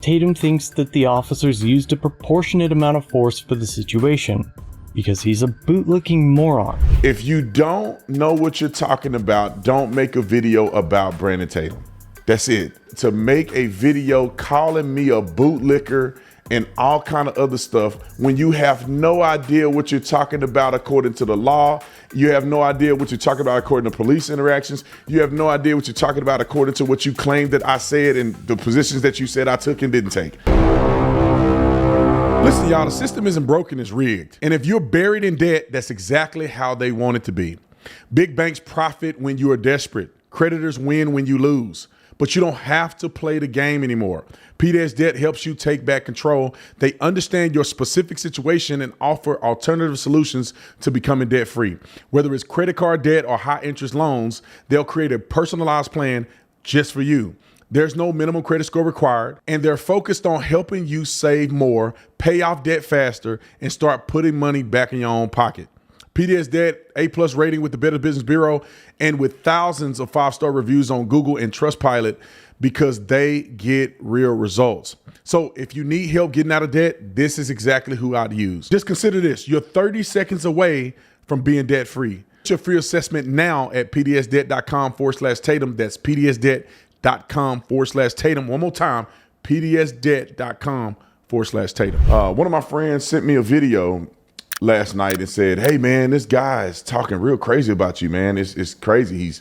Tatum thinks that the officers used a proportionate amount of force for the situation because he's a bootlicking moron. If you don't know what you're talking about, don't make a video about Brandon Tatum. That's it. To make a video calling me a bootlicker and all kind of other stuff when you have no idea what you're talking about according to the law, you have no idea what you're talking about according to police interactions, you have no idea what you're talking about according to what you claimed that I said and the positions that you said I took and didn't take. Listen, y'all, the system isn't broken, it's rigged. And if you're buried in debt, that's exactly how they want it to be. Big banks profit when you are desperate. Creditors win when you lose. But you don't have to play the game anymore. PDS Debt helps you take back control. They understand your specific situation and offer alternative solutions to becoming debt-free. Whether it's credit card debt or high-interest loans, they'll create a personalized plan just for you. There's no minimum credit score required, and they're focused on helping you save more, pay off debt faster, and start putting money back in your own pocket. PDS Debt, A+ rating with the Better Business Bureau, and with thousands of 5-star reviews on Google and Trustpilot because they get real results. So if you need help getting out of debt, this is exactly who I'd use. Just consider this, you're 30 seconds away from being debt-free. Get your free assessment now at pdsdebt.com/Tatum. That's pdsdebt.com/Tatum. One more time, pdsdebt.com/Tatum. One of my friends sent me a video last night and said, "Hey man, this guy is talking real crazy about you, man. It's crazy.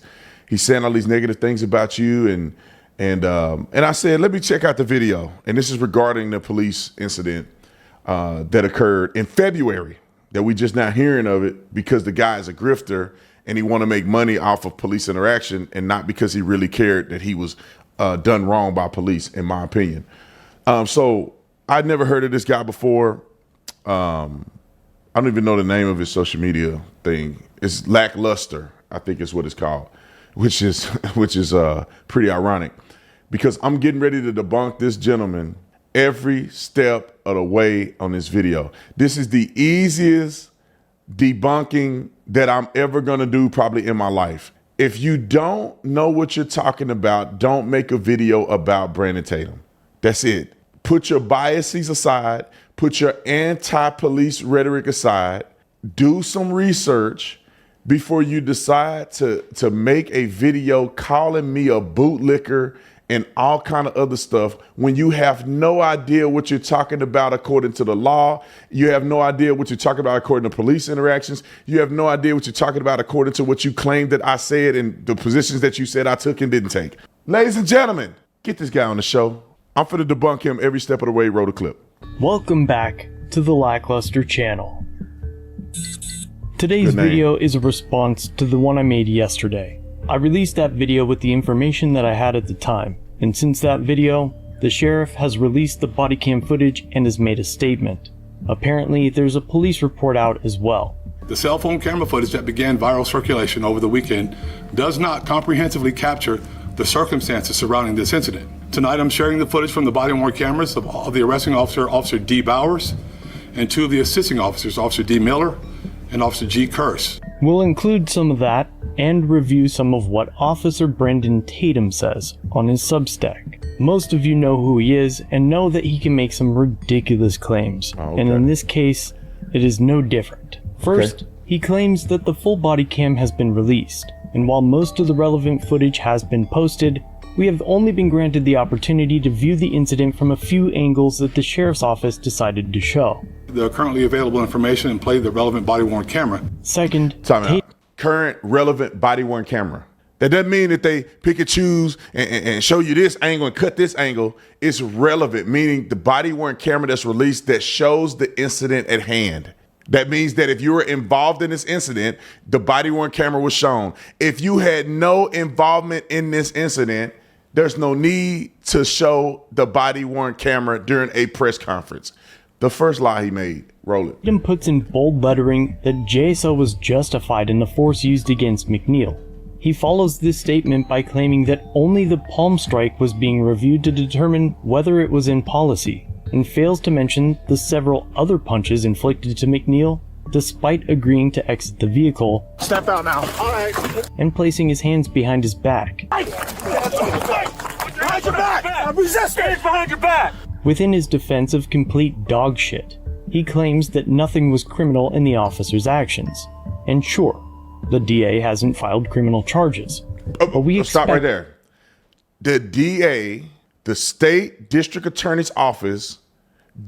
He's saying all these negative things about you." And I said, let me check out the video. And this is regarding the police incident that occurred in February that we just not hearing of it because the guy is a grifter and he want to make money off of police interaction and not because he really cared that he was done wrong by police, in my opinion. So I'd never heard of this guy before. I don't even know the name of his social media thing. It's Lackluster, I think is what it's called, which is pretty ironic because I'm getting ready to debunk this gentleman every step of the way on this video. This is the easiest debunking that I'm ever gonna do probably in my life. If you don't know what you're talking about, don't make a video about Brandon Tatum. That's it. Put your biases aside, put your anti-police rhetoric aside, do some research before you decide to make a video calling me a bootlicker and all kind of other stuff when you have no idea what you're talking about according to the law. You have no idea what you're talking about according to police interactions. You have no idea what you're talking about according to what you claimed that I said and the positions that you said I took and didn't take. Ladies and gentlemen, get this guy on the show. I'm finna debunk him every step of the way. Roll the clip. Welcome back to the Lackluster channel. Today's video is a response to the one I made yesterday. I released that video with the information that I had at the time, and since that video, the sheriff has released the body cam footage and has made a statement. Apparently, there's a police report out as well. The cell phone camera footage that began viral circulation over the weekend does not comprehensively capture the circumstances surrounding this incident. Tonight, I'm sharing the footage from the body-worn cameras of the arresting officer, Officer D. Bowers, and two of the assisting officers, Officer D. Miller and Officer G. Curse. We'll include some of that and review some of what Officer Brandon Tatum says on his Substack. Most of you know who he is and know that he can make some ridiculous claims. And in this case, it is no different. First, he claims that the full body cam has been released, and while most of the relevant footage has been posted, we have only been granted the opportunity to view the incident from a few angles that the sheriff's office decided to show. The currently available information and play the relevant body-worn camera. Second, current relevant body-worn camera. That doesn't mean that they pick and choose and show you this angle and cut this angle. It's relevant, meaning the body-worn camera that's released that shows the incident at hand. That means that if you were involved in this incident, the body-worn camera was shown. If you had no involvement in this incident, there's no need to show the body-worn camera during a press conference. The first lie he made. Roll it. Tatum puts in bold lettering that JSO was justified in the force used against McNeil. He follows this statement by claiming that only the palm strike was being reviewed to determine whether it was in policy, and fails to mention the several other punches inflicted to McNeil despite agreeing to exit the vehicle. Step out now. All right. And placing his hands behind his back. Behind your back! I'm resisting! Behind your back! Within his defense of complete dog shit, he claims that nothing was criminal in the officer's actions. And sure, the DA hasn't filed criminal charges. But we expect— Stop right there. The DA, the state district attorney's office,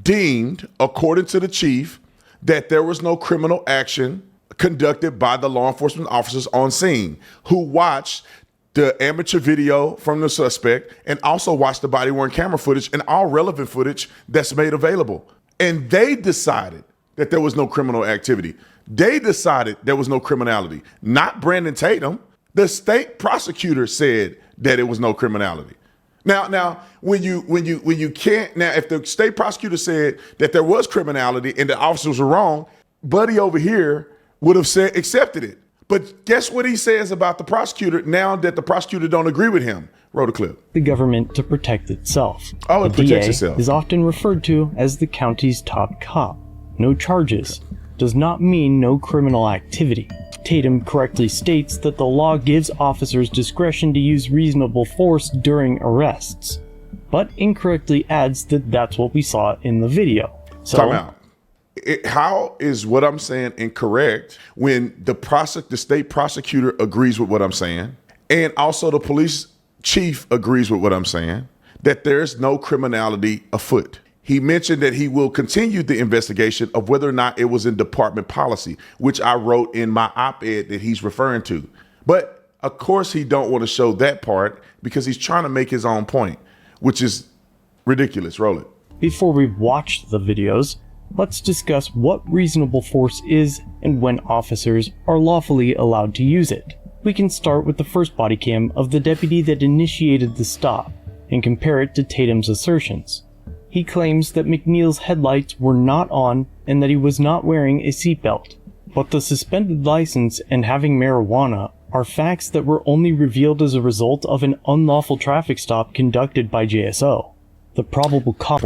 deemed, according to the chief, that there was no criminal action conducted by the law enforcement officers on scene, who watched the amateur video from the suspect and also watched the body-worn camera footage and all relevant footage that's made available. And they decided that there was no criminal activity. They decided there was no criminality, not Brandon Tatum. The state prosecutor said that it was no criminality. Now, when you can't, now if the state prosecutor said that there was criminality and the officers were wrong, Buddy over here would have accepted it. But guess what he says about the prosecutor now that the prosecutor don't agree with him? Roll the clip. The government to protect itself. Oh, it the protects DA itself. is often referred to as the county's top cop. No charges does not mean no criminal activity. Tatum correctly states that the law gives officers discretion to use reasonable force during arrests, but incorrectly adds that that's what we saw in the video. So, Time out. How is what I'm saying incorrect when the state prosecutor agrees with what I'm saying, and also the police chief agrees with what I'm saying, that there's no criminality afoot? He mentioned that he will continue the investigation of whether or not it was in department policy, which I wrote in my op-ed that he's referring to. But of course he don't want to show that part because he's trying to make his own point, which is ridiculous. Roll it. before we watch the videos, let's discuss what reasonable force is and when officers are lawfully allowed to use it. We can start with the first body cam of the deputy that initiated the stop and compare it to Tatum's assertions. He claims that McNeil's headlights were not on and that he was not wearing a seatbelt. But the suspended license and having marijuana are facts that were only revealed as a result of an unlawful traffic stop conducted by JSO. The probable cause.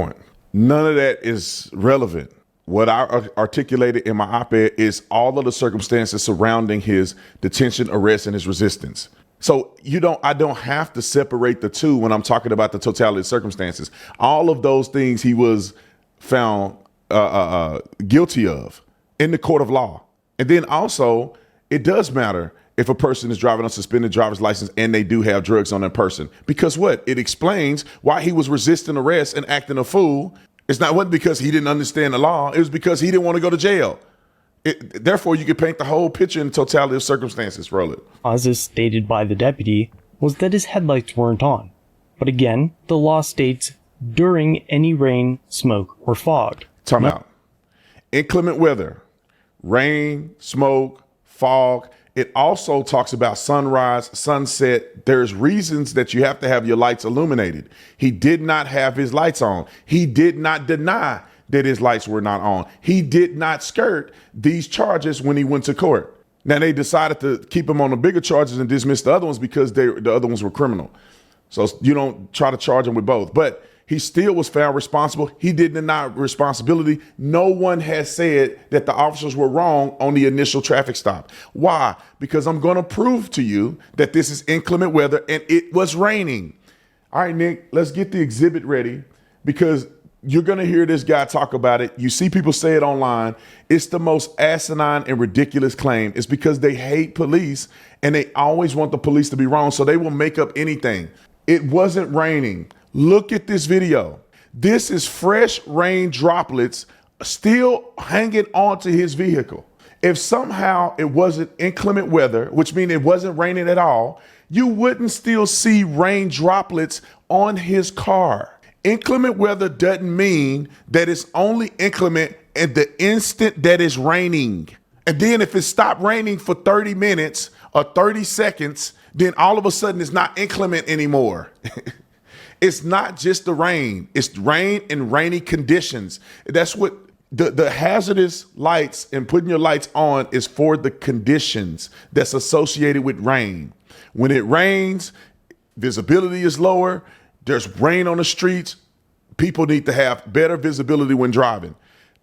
None of that is relevant. What I articulated in my op-ed is all of the circumstances surrounding his detention, arrest, and his resistance. So I don't have to separate the two when I'm talking about the totality of circumstances. All of those things he was found guilty of in the court of law. And then also, it does matter if a person is driving a suspended driver's license and they do have drugs on their person. Because what? It explains why he was resisting arrest and acting a fool. Wasn't because he didn't understand the law. It was because he didn't want to go to jail. Therefore, you could paint the whole picture in the totality of circumstances. Roll it. As stated by the deputy, was that his headlights weren't on. But again, the law states during any rain, smoke, or fog. Time out. Inclement weather, rain, smoke, fog. It also talks about sunrise, sunset. There's reasons that you have to have your lights illuminated. He did not have his lights on. He did not deny that his lights were not on. He did not skirt these charges when he went to court. Now, they decided to keep him on the bigger charges and dismiss the other ones because the other ones were criminal. So you don't try to charge him with both. But he still was found responsible. He didn't deny responsibility. No one has said that the officers were wrong on the initial traffic stop. Why? Because I'm going to prove to you that this is inclement weather and it was raining. All right, Nick, let's get the exhibit ready because you're going to hear this guy talk about it. You see people say it online. It's the most asinine and ridiculous claim. It's because they hate police and they always want the police to be wrong, so they will make up anything. It wasn't raining. Look at this video. This is fresh rain droplets still hanging onto his vehicle. If somehow it wasn't inclement weather, which means it wasn't raining at all, you wouldn't still see rain droplets on his car. Inclement weather doesn't mean that it's only inclement at the instant that it's raining. And then if it stopped raining for 30 minutes or 30 seconds, then all of a sudden it's not inclement anymore. It's not just the rain. It's rain and rainy conditions. That's what the hazardous lights and putting your lights on is for, the conditions that's associated with rain. When it rains, visibility is lower. There's rain on the streets. People need to have better visibility when driving.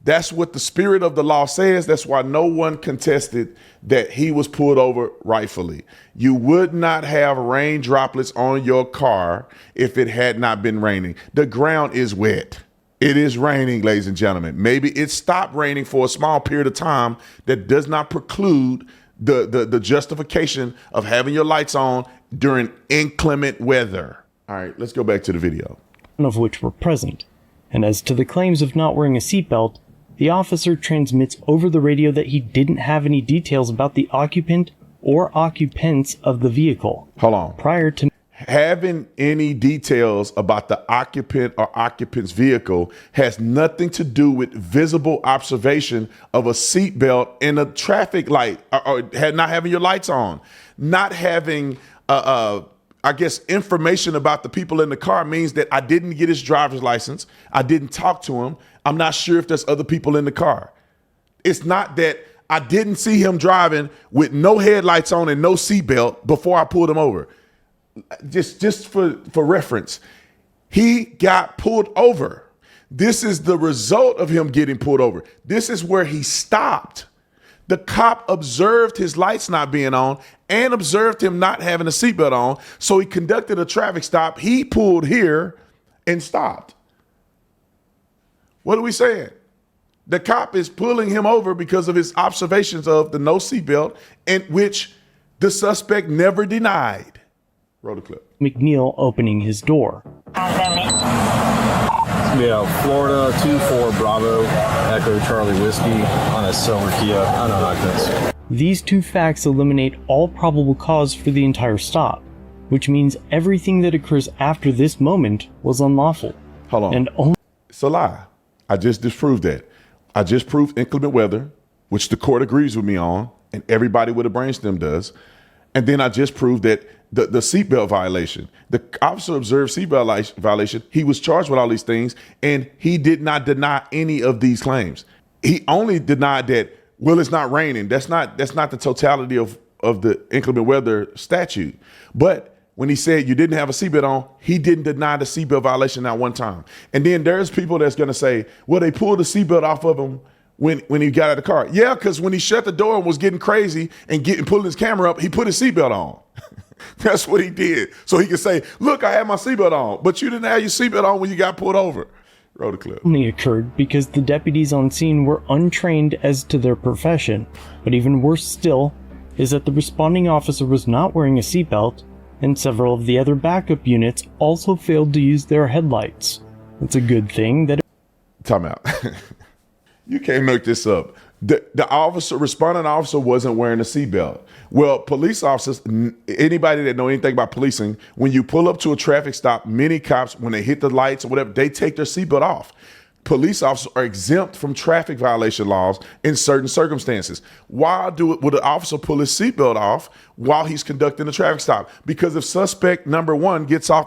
That's what the spirit of the law says. That's why no one contested that he was pulled over rightfully. You would not have rain droplets on your car if it had not been raining. The ground is wet. It is raining, ladies and gentlemen. Maybe it stopped raining for a small period of time. That does not preclude the justification of having your lights on during inclement weather. All right, let's go back to the video. None of which were present. And as to the claims of not wearing a seatbelt, the officer transmits over the radio that he didn't have any details about the occupant or occupants of the vehicle. Hold on. Prior to having any details about the occupant or occupant's vehicle has nothing to do with visible observation of a seatbelt in a traffic light, or not having your lights on, not having, I guess, information about the people in the car means that I didn't get his driver's license. I didn't talk to him. I'm not sure if there's other people in the car. It's not that I didn't see him driving with no headlights on and no seatbelt before I pulled him over. Just for reference, he got pulled over. This is the result of him getting pulled over. This is where he stopped. The cop observed his lights not being on and observed him not having a seatbelt on. So he conducted a traffic stop. He pulled here and stopped. What are we saying? The cop is pulling him over because of his observations of the no seatbelt, in which the suspect never denied. Roll the clip. McNeil opening his door. Yeah, Florida 24 Bravo Echo Charlie Whiskey on a silver Kia. I know occupants. These two facts eliminate all probable cause for the entire stop, which means everything that occurs after this moment was unlawful. Hold on. And only It's a lie. I just disproved that. I just proved inclement weather, which the court agrees with me on, and everybody with a brainstem does. And then I just proved that the seatbelt violation, the officer observed seatbelt violation. He was charged with all these things, and he did not deny any of these claims. He only denied that, well, it's not raining. That's not the totality of the inclement weather statute. But when he said you didn't have a seatbelt on, he didn't deny the seatbelt violation not one time. And then there's people that's going to say, well, they pulled the seatbelt off of him when he got out of the car. Yeah, because when he shut the door and was getting crazy and pulling his camera up, he put his seatbelt on. That's what he did. So he could say, look, I had my seatbelt on, but you didn't have your seatbelt on when you got pulled over. Roll the clip. only occurred because the deputies on scene were untrained as to their profession. But even worse still is that the responding officer was not wearing a seatbelt, and several of the other backup units also failed to use their headlights. It's a good thing that Time out. You can't make this up. The responding officer wasn't wearing a seatbelt. Well, police officers, anybody that know anything about policing, when you pull up to a traffic stop, many cops, when they hit the lights or whatever, they take their seatbelt off. Police officers are exempt from traffic violation laws in certain circumstances. Why would the officer pull his seatbelt off while he's conducting a traffic stop? Because if suspect number one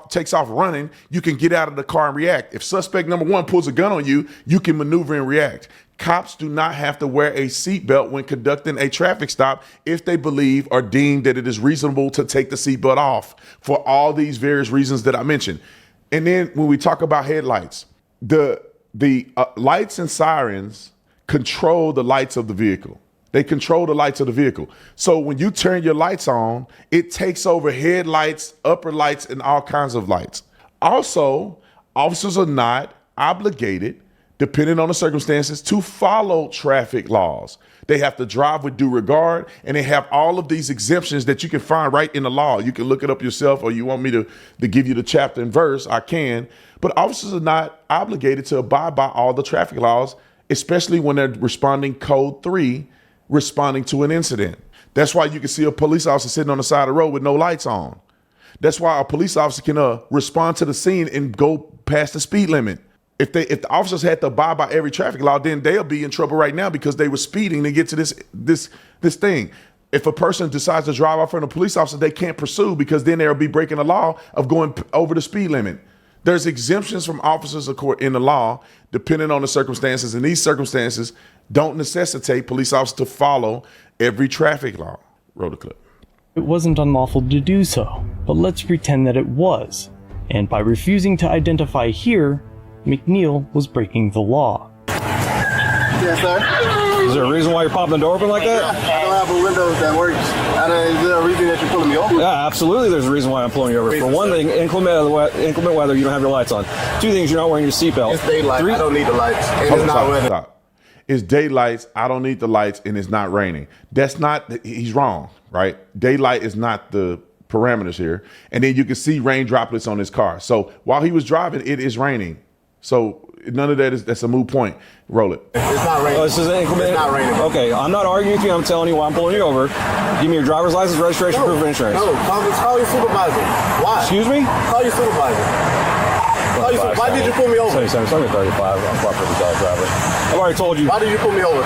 takes off running, you can get out of the car and react. If suspect number one pulls a gun on you, you can maneuver and react. Cops do not have to wear a seatbelt when conducting a traffic stop if they believe or deem that it is reasonable to take the seatbelt off for all these various reasons that I mentioned. And then when we talk about headlights, the lights and sirens control the lights of the vehicle. They control the lights of the vehicle. So when you turn your lights on, it takes over headlights, upper lights, and all kinds of lights. Also, officers are not obligated, depending on the circumstances, to follow traffic laws. They have to drive with due regard, and they have all of these exemptions that you can find right in the law. You can look it up yourself, or you want me to give you the chapter and verse, I can. But officers are not obligated to abide by all the traffic laws, especially when they're responding code 3, responding to an incident. That's why you can see a police officer sitting on the side of the road with no lights on. That's why a police officer can respond to the scene and go past the speed limit. If the officers had to abide by every traffic law, then they'll be in trouble right now because they were speeding to get to this thing. If a person decides to drive off in a police officer, they can't pursue because then they'll be breaking the law of going over the speed limit. There's exemptions from officers in the law depending on the circumstances, and these circumstances don't necessitate police officers to follow every traffic law. Roll the clip. it wasn't unlawful to do so, but let's pretend that it was. And by refusing to identify here, McNeil was breaking the law. Yes, sir. Is there a reason why you're popping the door open like that? I don't have a window that works. Is there a reason that you're pulling me over? Yeah, absolutely. There's a reason why I'm pulling you over. For one thing, inclement weather, you don't have your lights on. Two things, you're not wearing your seatbelt. It's daylight. I don't need the lights. And it's not weather. Stop. It's daylight. I don't need the lights, and it's not raining. That's not. He's wrong, right? Daylight is not the parameters here. And then you can see rain droplets on his car. So while he was driving, it is raining. So none of that's a moot point. Roll it. It's not raining. This is inclement. It's not raining. Okay, I'm not arguing with you. I'm telling you why I'm pulling you over. Give me your driver's license, registration, proof of insurance. No, call your supervisor. Why? Excuse me? Call your supervisor. Why did you pull me over? 77, 35. I'm cooperative driver. I've already told you. Why did you pull me over?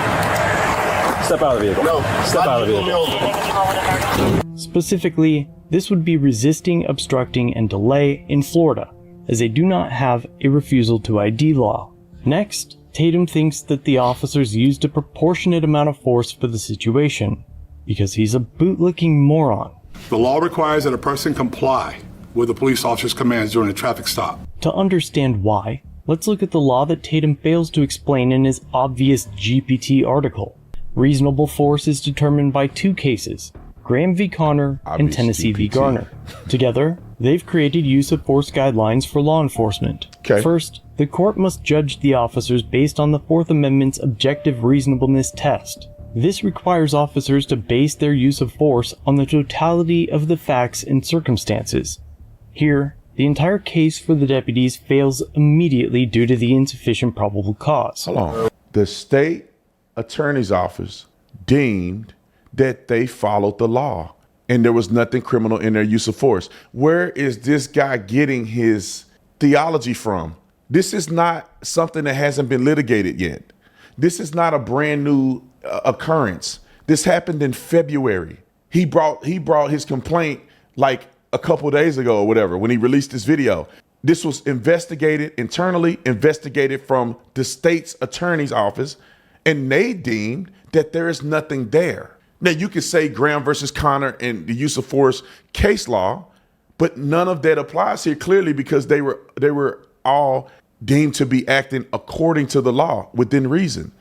Step out of the vehicle. No. Step out of the vehicle. Specifically, this would be resisting, obstructing, and delay in Florida, as they do not have a refusal to ID law. Next, Tatum thinks that the officers used a proportionate amount of force for the situation, because he's a bootlicking moron. The law requires that a person comply with the police officer's commands during a traffic stop. To understand why, let's look at the law that Tatum fails to explain in his obvious GPT article. Reasonable force is determined by two cases, Graham v. Connor and Tennessee v. Garner. Together, they've created use of force guidelines for law enforcement. Okay. First, the court must judge the officers based on the Fourth Amendment's objective reasonableness test. This requires officers to base their use of force on the totality of the facts and circumstances. Here, the entire case for the deputies fails immediately due to the insufficient probable cause. Hold on. The state attorney's office deemed that they followed the law and there was nothing criminal in their use of force. Where is this guy getting his theology from? This is not something that hasn't been litigated yet. This is not a brand new occurrence. This happened in February. He brought his complaint like a couple days ago or whatever when he released this video. This was investigated internally, investigated from the state's attorney's office, and they deemed that there is nothing there. Now you could say Graham versus Connor and the use of force case law, but none of that applies here clearly because they were all deemed to be acting according to the law within reason.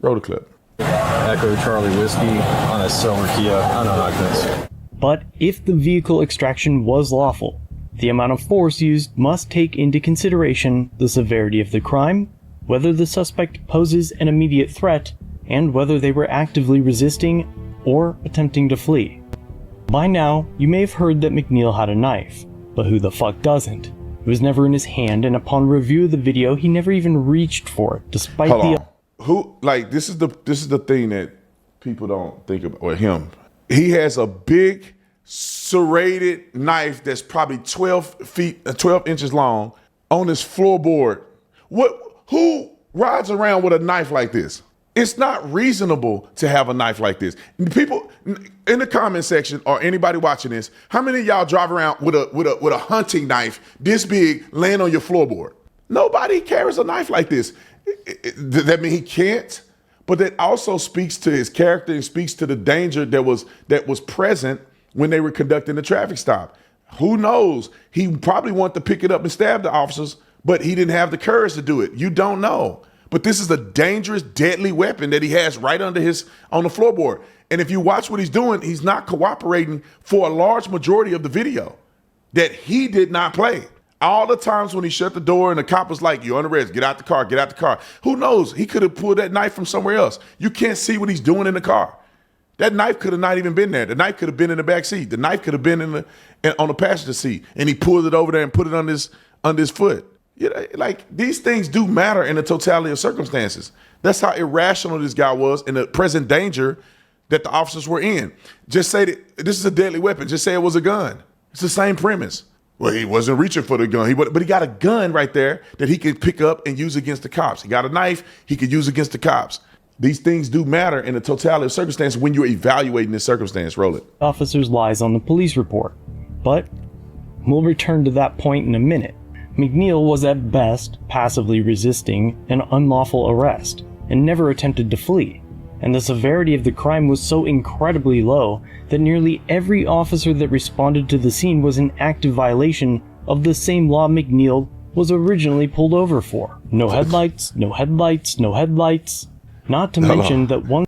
Roll the clip. Echo Charlie Whiskey on a silver Kia. I know not. But if the vehicle extraction was lawful, the amount of force used must take into consideration the severity of the crime, whether the suspect poses an immediate threat, and whether they were actively resisting or attempting to flee. By now, you may have heard that McNeil had a knife, but who the fuck doesn't? It was never in his hand, and upon review of the video, he never even reached for it, despite this is the thing that people don't think about with him. He has a big serrated knife that's probably 12 inches long on his floorboard. Who rides around with a knife like this? It's not reasonable to have a knife like this. People in the comment section or anybody watching this, how many of y'all drive around with a hunting knife this big laying on your floorboard? Nobody carries a knife like this. That means he can't, but that also speaks to his character and speaks to the danger that was present when they were conducting the traffic stop. Who knows? He probably wanted to pick it up and stab the officers, but he didn't have the courage to do it. You don't know. But this is a dangerous, deadly weapon that he has right on the floorboard. And if you watch what he's doing, he's not cooperating for a large majority of the video that he did not play. All the times when he shut the door and the cop was like, "You're under arrest, get out the car, get out the car." Who knows? He could have pulled that knife from somewhere else. You can't see what he's doing in the car. That knife could have not even been there. The knife could have been in the back seat. The knife could have been on the passenger seat. And he pulled it over there and put it on his foot. You know, like, these things do matter in the totality of circumstances. That's how irrational this guy was in the present danger that the officers were in. Just say that this is a deadly weapon. Just say it was a gun. It's the same premise. Well, he wasn't reaching for the gun, but he got a gun right there that he could pick up and use against the cops. He got a knife he could use against the cops. These things do matter in the totality of circumstances when you're evaluating this circumstance. Roll it. Officers lies on the police report, but we'll return to that point in a minute. McNeil was at best passively resisting an unlawful arrest and never attempted to flee, and the severity of the crime was so incredibly low that nearly every officer that responded to the scene was in active violation of the same law McNeil was originally pulled over for. No headlights, no headlights, no headlights. Not to mention that one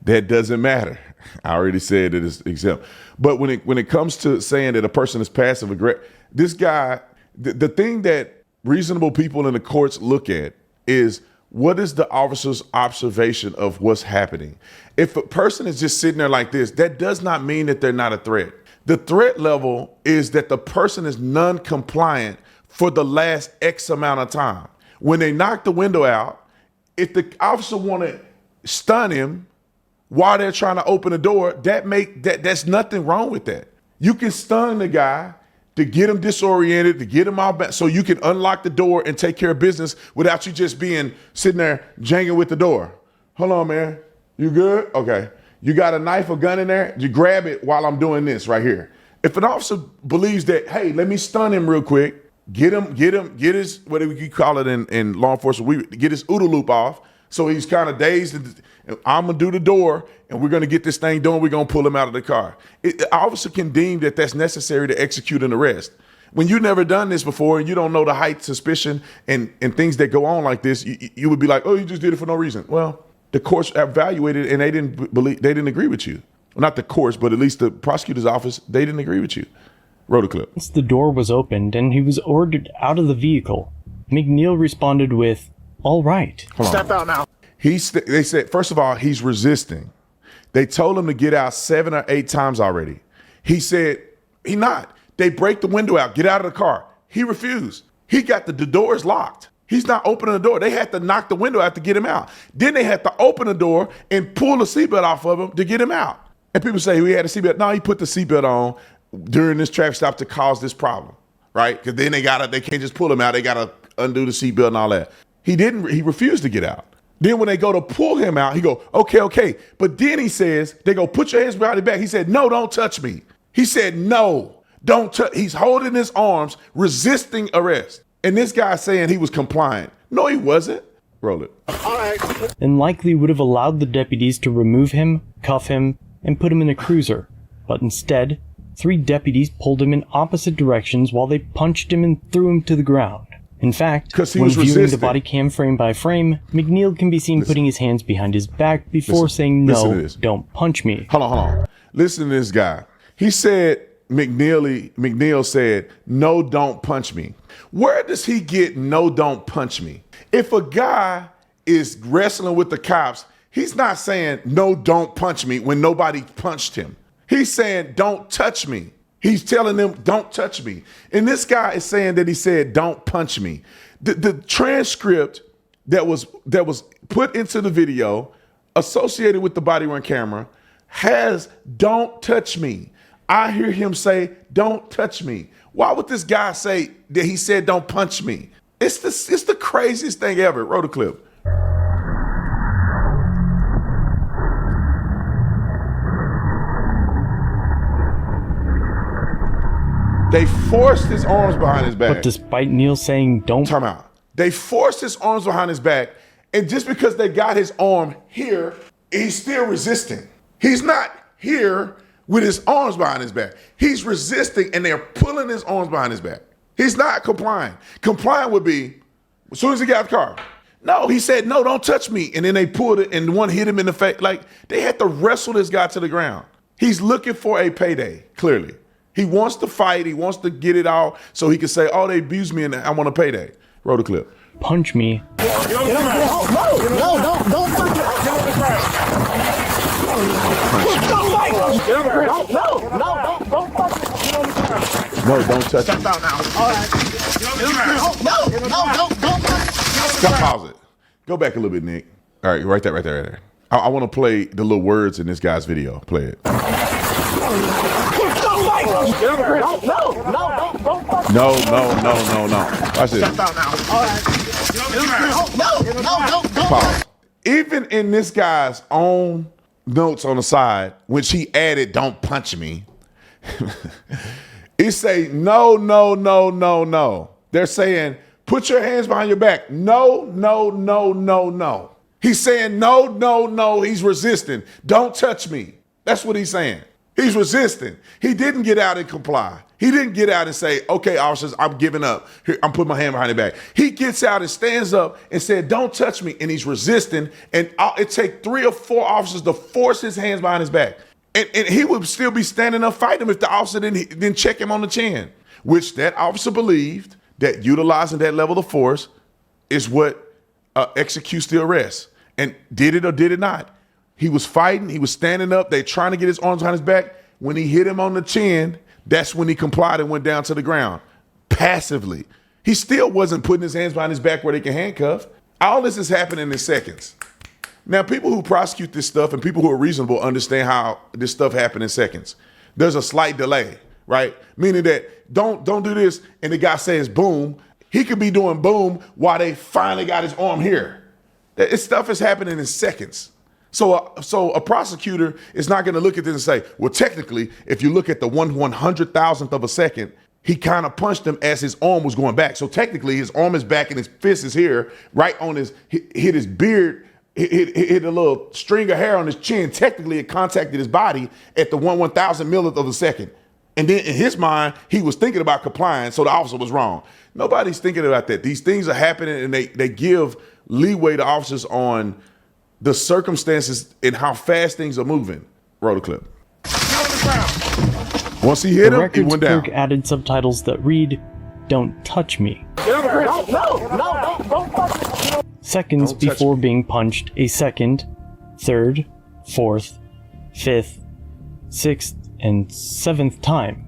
That doesn't matter. I already said it is exempt. But when it comes to saying that a person is passive aggressive, this guy, the thing that reasonable people in the courts look at is what is the officer's observation of what's happening. If a person is just sitting there like this, that does not mean that they're not a threat. The threat level is that the person is non-compliant for the last X amount of time. When they knock the window out, if the officer want to stun him while they're trying to open the door, that's nothing wrong with that. You can stun the guy to get him disoriented, to get him out back, so you can unlock the door and take care of business without you just sitting there jangling with the door. Hold on, man. You good? Okay. You got a knife or gun in there? You grab it while I'm doing this right here. If an officer believes that, hey, let me stun him real quick, get his, whatever you call it in law enforcement, get his OODA loop off, so he's kind of dazed, and I'm gonna do the door, and we're gonna get this thing done. We're gonna pull him out of the car. An officer can deem that that's necessary to execute an arrest. When you've never done this before and you don't know the height suspicion and things that go on like this, you would be like, oh, you just did it for no reason. Well, the courts evaluated and they didn't agree with you. Well, not the courts, but at least the prosecutor's office, they didn't agree with you. Roll the clip. once the door was opened and he was ordered out of the vehicle, McNeil responded with, "All right." Step out now. They said, first of all, he's resisting. They told him to get out 7 or 8 times already. He said, he not. They break the window out, get out of the car. He refused. He got the door is locked. He's not opening the door. They had to knock the window out to get him out. Then they had to open the door and pull the seatbelt off of him to get him out. And people say, we had a seatbelt. No, he put the seatbelt on during this traffic stop to cause this problem, right? Because then they can't just pull him out. They got to undo the seatbelt and all that. He refused to get out. Then when they go to pull him out, he go, okay. But then he says, they go, put your hands behind your back. He said, no, don't touch me. He said, no, don't touch. He's holding his arms, resisting arrest. And this guy saying he was compliant. No, he wasn't. Roll it. All right. And likely would have allowed the deputies to remove him, cuff him, and put him in a cruiser. But instead, 3 deputies pulled him in opposite directions while they punched him and threw him to the ground. In fact, when viewing resisting. the body cam frame by frame, McNeil can be seen putting his hands behind his back before saying, no, don't punch me. Hold on. Listen to this guy. He said, McNeil said, no, don't punch me. Where does he get no, don't punch me? If a guy is wrestling with the cops, he's not saying, no, don't punch me when nobody punched him. He's saying, don't touch me. He's telling them, don't touch me. And this guy is saying that he said, don't punch me. The transcript that was put into the video associated with the body-worn camera has don't touch me. I hear him say, don't touch me. Why would this guy say that he said, don't punch me? It's the craziest thing ever. Roll the clip. They forced his arms behind his back. But despite Neil saying don't... Time out. They forced his arms behind his back, and just because they got his arm here, he's still resisting. He's not here with his arms behind his back. He's resisting, and they're pulling his arms behind his back. He's not complying. Complying would be, as soon as he got out the car, no, he said, no, don't touch me. And then they pulled it, and one hit him in the face. Like, they had to wrestle this guy to the ground. He's looking for a payday, clearly. He wants to fight. He wants to get it out so he can say, oh, they abused me and I want a payday. Roll the clip. Punch me. No, don't touch No, don't touch Step me. out now. All right. No, don't. Stop, pause it. Go back a little bit, Nick. All right, right there. I want to play the little words in this guy's video. Play it. No. Watch this. Step out now. All right. No. Pause. Even in this guy's own notes on the side, which he added, don't punch me, it say, no. They're saying, put your hands behind your back. No. He's saying, no. He's resisting. Don't touch me. That's what he's saying. He's resisting. He didn't get out and comply. He didn't get out and say, okay, officers, I'm giving up. Here, I'm putting my hand behind the back. He gets out and stands up and said, don't touch me. And he's resisting. And it takes 3 or 4 officers to force his hands behind his back. And he would still be standing up fighting him if the officer didn't check him on the chin, which that officer believed that utilizing that level of force is what executes the arrest. And did it or did it not? He was fighting. He was standing up. They trying to get his arms behind his back. When he hit him on the chin, that's when he complied and went down to the ground passively. He still wasn't putting his hands behind his back where they can handcuff. All this is happening in seconds. Now, people who prosecute this stuff and people who are reasonable understand how this stuff happens in seconds. There's a slight delay, right? Meaning that don't do this and the guy says boom. He could be doing boom while they finally got his arm here. This stuff is happening in seconds. So a prosecutor is not going to look at this and say, well, technically, if you look at the 1/100,000th of a second, he kind of punched him as his arm was going back. So technically, his arm is back and his fist is here, right on hit his beard, hit a little string of hair on his chin. Technically, it contacted his body at the 1/1000 millionth of a second. And then in his mind, he was thinking about complying, so the officer was wrong. Nobody's thinking about that. These things are happening, and they give leeway to officers on the circumstances and how fast things are moving. Roll the clip. Once he hit him, he Records went down. clerk added subtitles that read, "Don't touch me." Seconds Don't touch before me. being punched a second, third, fourth, fifth, sixth, and seventh time.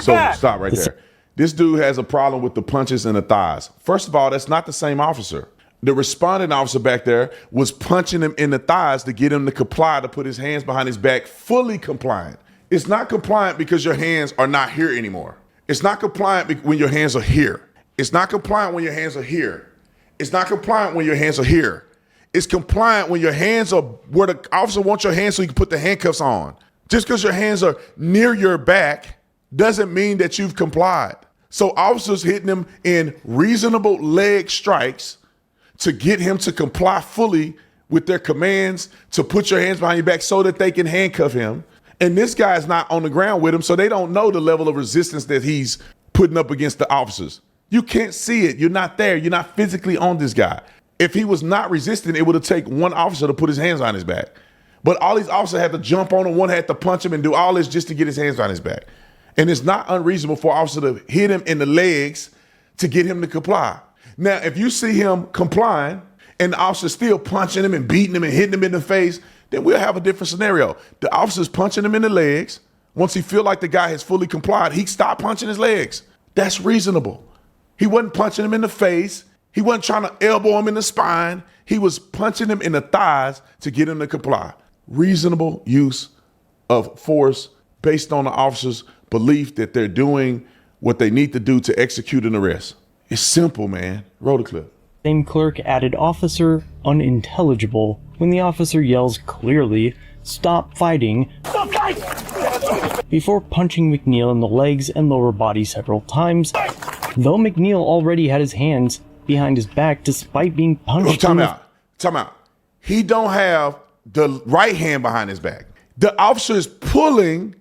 So stop right there. This dude has a problem with the punches in the thighs. First of all, that's not the same officer. The responding officer back there was punching him in the thighs to get him to comply, to put his hands behind his back, fully compliant. It's not compliant because your hands are not here anymore. It's not compliant when your hands are here. It's not compliant when your hands are here. It's not compliant when your hands are here. It's compliant when your hands are where the officer wants your hands so he can put the handcuffs on. Just because your hands are near your back doesn't mean that you've complied. So officers hitting him in reasonable leg strikes to get him to comply fully with their commands to put your hands behind your back so that they can handcuff him. And this guy is not on the ground with him, so they don't know the level of resistance that he's putting up against the officers. You can't see it. You're not there. You're not physically on this guy. If he was not resisting, it would have taken one officer to put his hands on his back. But all these officers had to jump on him. One had to punch him and do all this just to get his hands on his back. And it's not unreasonable for an officer to hit him in the legs to get him to comply. Now, if you see him complying and the officer's still punching him and beating him and hitting him in the face, then we'll have a different scenario. The officer's punching him in the legs. Once he feel like the guy has fully complied, he stopped punching his legs. That's reasonable. He wasn't punching him in the face. He wasn't trying to elbow him in the spine. He was punching him in the thighs to get him to comply. Reasonable use of force based on the officer's belief that they're doing what they need to do to execute an arrest. It's simple, man. Roll the clip. Same clerk added officer unintelligible when the officer yells clearly, "Stop fighting," before punching McNeil in the legs and lower body several times, though McNeil already had his hands behind his back despite being punched. Time out. He don't have the right hand behind his back. The officer is pulling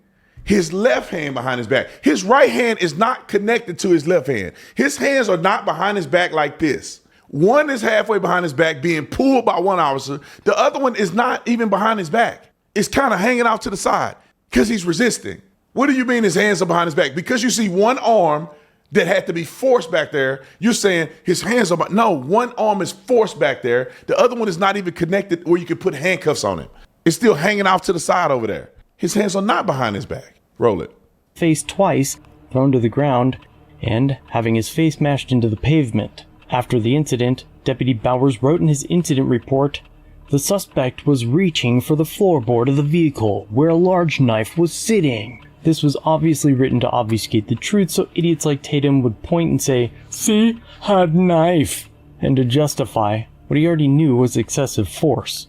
his left hand behind his back. His right hand is not connected to his left hand. His hands are not behind his back like this. One is halfway behind his back being pulled by one officer. The other one is not even behind his back. It's kind of hanging out to the side because he's resisting. What do you mean his hands are behind his back? Because you see one arm that had to be forced back there, you're saying his hands are, no, one arm is forced back there. The other one is not even connected where you could put handcuffs on him. It's still hanging off to the side over there. His hands are not behind his back. Roll it. Face twice, thrown to the ground, and having his face mashed into the pavement. After the incident, Deputy Bowers wrote in his incident report, "The suspect was reaching for the floorboard of the vehicle where a large knife was sitting." This was obviously written to obfuscate the truth so idiots like Tatum would point and say, "See, had knife," and to justify what he already knew was excessive force.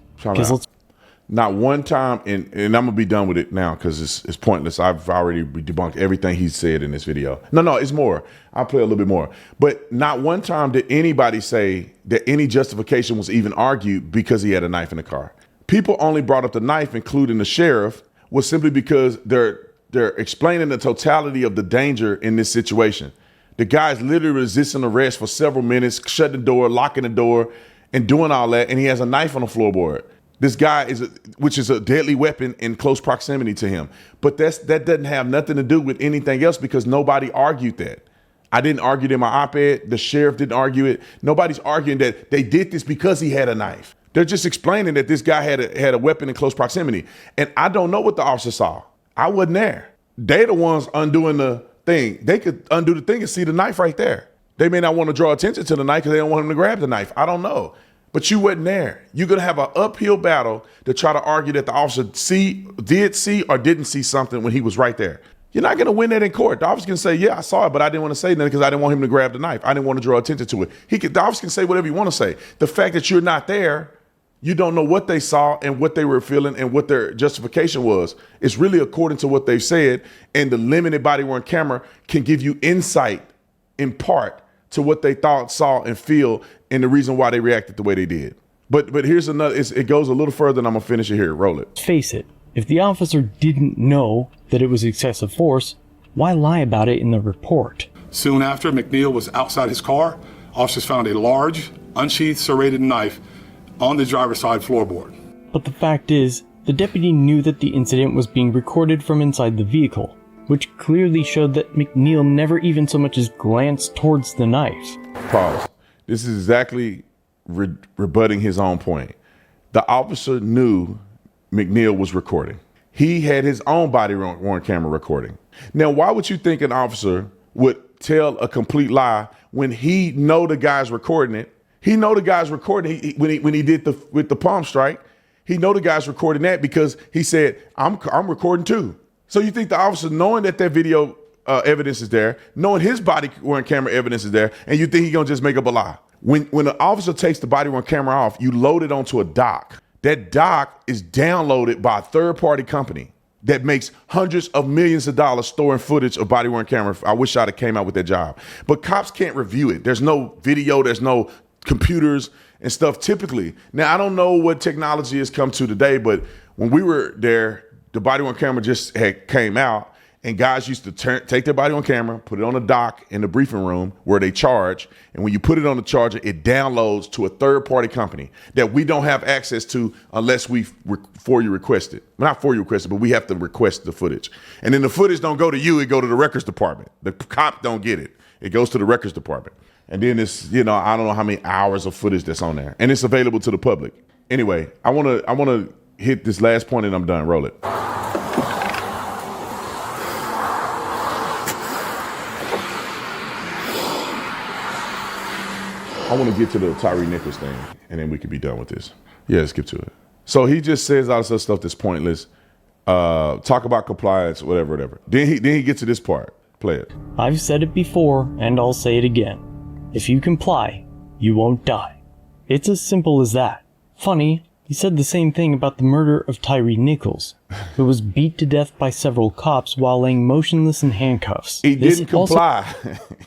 Not one time, and I'm gonna be done with it now because it's pointless. I've already debunked everything he said in this video. No, it's more. I'll play a little bit more. But not one time did anybody say that any justification was even argued because he had a knife in the car. People only brought up the knife, including the sheriff, was simply because they're explaining the totality of the danger in this situation. The guy's literally resisting arrest for several minutes, shutting the door, locking the door, and doing all that, and he has a knife on the floorboard. This guy which is a deadly weapon in close proximity to him. But that doesn't have nothing to do with anything else because nobody argued that. I didn't argue it in my op-ed. The sheriff didn't argue it. Nobody's arguing that they did this because he had a knife. They're just explaining that this guy had a weapon in close proximity. And I don't know what the officer saw. I wasn't there. They're the ones undoing the thing. They could undo the thing and see the knife right there. They may not want to draw attention to the knife because they don't want him to grab the knife. I don't know. But you wasn't there. You're going to have an uphill battle to try to argue that the officer did see or didn't see something when he was right there. You're not going to win that in court. The officer can say, yeah, I saw it, but I didn't want to say nothing because I didn't want him to grab the knife. I didn't want to draw attention to it. The officer can say whatever you want to say. The fact that you're not there, you don't know what they saw and what they were feeling and what their justification was. It's really according to what they've said, and the limited body-worn camera can give you insight in part to what they thought, saw, and feel, and the reason why they reacted the way they did. But here's another, it goes a little further, and I'm going to finish it here. Roll it. Face it, if the officer didn't know that it was excessive force, why lie about it in the report? Soon after McNeil was outside his car, officers found a large, unsheathed serrated knife on the driver's side floorboard. But the fact is, the deputy knew that the incident was being recorded from inside the vehicle, which clearly showed that McNeil never even so much as glanced towards the knife. Pause. This is exactly rebutting his own point. The officer knew McNeil was recording. He had his own body-worn camera recording. Now, why would you think an officer would tell a complete lie when he know the guy's recording it? He know the guy's recording when he did with the palm strike. He know the guy's recording that because he said, I'm recording too. So you think the officer, knowing that video evidence is there, knowing his body-worn camera evidence is there, and you think he's gonna just make up a lie? When the officer takes the body-worn camera off, you load it onto a dock. That dock is downloaded by a third-party company that makes hundreds of millions of dollars storing footage of body-worn camera. I wish I'd have came out with that job. But cops can't review it. There's no video, there's no computers and stuff typically. Now, I don't know what technology has come to today, but when we were there, the body-worn camera just came out, and guys used to take their body-worn camera, put it on a dock in the briefing room where they charge, and when you put it on the charger, it downloads to a third-party company that we don't have access to unless for you request it. Well, not for you request it, but we have to request the footage. And then the footage don't go to you, it go to the records department. The cop don't get it. It goes to the records department. And then it's, I don't know how many hours of footage that's on there. And it's available to the public. Anyway, I wanna hit this last point and I'm done. Roll it. I want to get to the Tyre Nichols thing, and then we could be done with this. Yeah, let's get to it. So he just says all this stuff that's pointless. Talk about compliance, whatever. Then he gets to this part. Play it. I've said it before, and I'll say it again. If you comply, you won't die. It's as simple as that. Funny, he said the same thing about the murder of Tyre Nichols, who was beat to death by several cops while laying motionless in handcuffs. He didn't comply.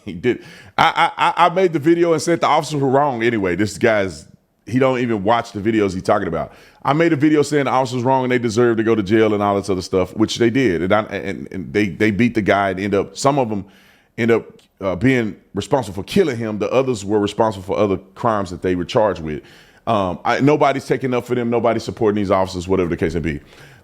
He did. I made the video and said the officers were wrong anyway. This guy's, he don't even watch the videos he's talking about. I made a video saying the officers wrong and they deserve to go to jail and all this other stuff, which they did. And they beat the guy and some of them end up being responsible for killing him. The others were responsible for other crimes that they were charged with. Nobody's taking up for them. Nobody's supporting these officers, whatever the case may be.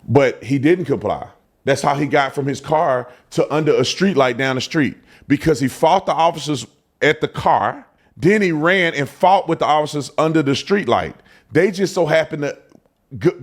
But he didn't comply. That's how he got from his car to under a street light down the street, because he fought the officers at the car. Then he ran and fought with the officers under the street light. They just so happened to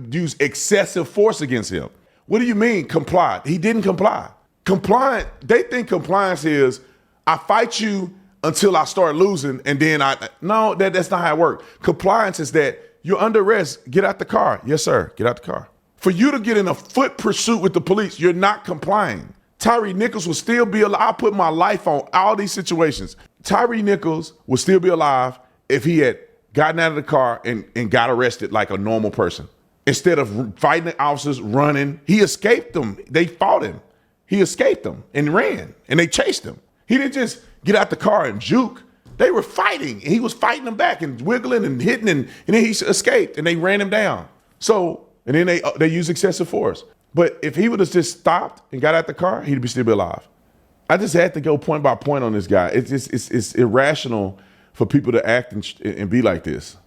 use excessive force against him. What do you mean comply? He didn't comply. Compliant, they think compliance is I fight you until I start losing, and then no, that's not how it works. Compliance is that you're under arrest, get out the car. Yes, sir, get out the car. For you to get in a foot pursuit with the police, you're not complying. Tyre Nichols will still be alive. I put my life on all these situations. Tyre Nichols will still be alive if he had gotten out of the car and got arrested like a normal person. Instead of fighting the officers, running, he escaped them. They fought him. He escaped them and ran, and they chased him. He didn't just get out the car and juke. They were fighting, and he was fighting them back and wiggling and hitting, and then he escaped, and they ran him down. So And then they use excessive force. But if he would have just stopped and got out the car, he'd still be alive. I just had to go point by point on this guy. It's irrational for people to act and be like this.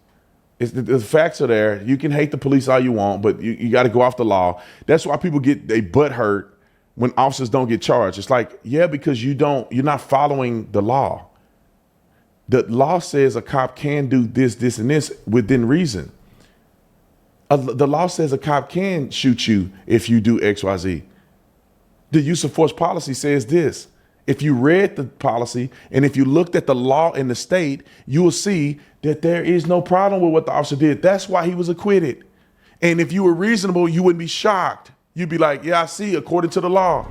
The facts are there. You can hate the police all you want, but you got to go off the law. That's why people get they butt hurt when officers don't get charged. It's like, yeah, because you're not following the law. The law says a cop can do this, this, and this within reason. The law says a cop can shoot you if you do X, Y, Z. The use of force policy says this. If you read the policy and if you looked at the law in the state, you will see that there is no problem with what the officer did. That's why he was acquitted. And if you were reasonable, you wouldn't be shocked. You'd be like, yeah, I see, according to the law.